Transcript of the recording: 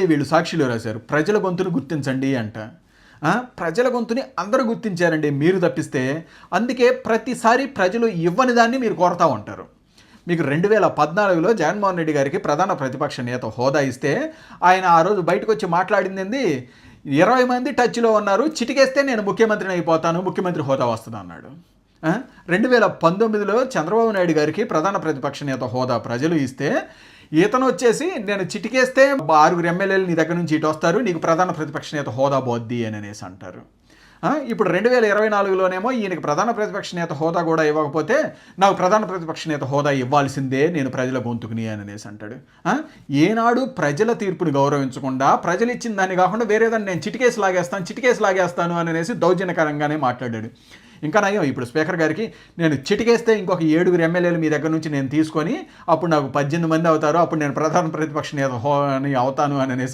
వీళ్ళు సాక్షిలో రాశారు. ప్రజల గొంతును గుర్తించండి అంట. ప్రజల గొంతుని అందరూ గుర్తించారండి మీరు తప్పిస్తే. అందుకే ప్రతిసారి ప్రజలు ఇవ్వని దాన్ని మీరు కోరుతా ఉంటారు. మీకు 2014లో జగన్మోహన్ రెడ్డి గారికి ప్రధాన ప్రతిపక్ష నేత హోదా ఇస్తే ఆయన ఆ రోజు బయటకు వచ్చి మాట్లాడింది 20 మంది టచ్లో ఉన్నారు, చిటికేస్తే నేను ముఖ్యమంత్రిని అయిపోతాను, ముఖ్యమంత్రి హోదా వస్తుంది అన్నాడు. 2019లో చంద్రబాబు నాయుడు గారికి ప్రధాన ప్రతిపక్ష నేత హోదా ప్రజలు ఇస్తే ఇతను వచ్చేసి నేను చిటికేస్తే 6 ఎమ్మెల్యేలు నీ దగ్గర నుంచి ఇటు వస్తారు, నీకు ప్రధాన ప్రతిపక్ష నేత హోదా పోద్ది అని అనేసి అంటారు. ఇప్పుడు 2024లోనేమో ఈయనకి ప్రధాన ప్రతిపక్ష నేత హోదా కూడా ఇవ్వకపోతే నాకు ప్రధాన ప్రతిపక్ష నేత హోదా ఇవ్వాల్సిందే నేను ప్రజల గొంతుకుని అని అనేసి అంటాడు. ఏనాడు ప్రజల తీర్పుని గౌరవించకుండా ప్రజలు ఇచ్చిన దాన్ని కాకుండా వేరేదాన్ని నేను చిటికేసి లాగేస్తాను అని అనేసి దౌర్జన్యకరంగానే మాట్లాడాడు. ఇంకా నయం ఇప్పుడు స్పీకర్ గారికి నేను చిటికేస్తే ఇంకొక 7 ఎమ్మెల్యేలు మీ దగ్గర నుంచి నేను తీసుకొని అప్పుడు నాకు 18 మంది అవుతారు, అప్పుడు నేను ప్రధాన ప్రతిపక్ష నేత అవుతాను అని అనేసి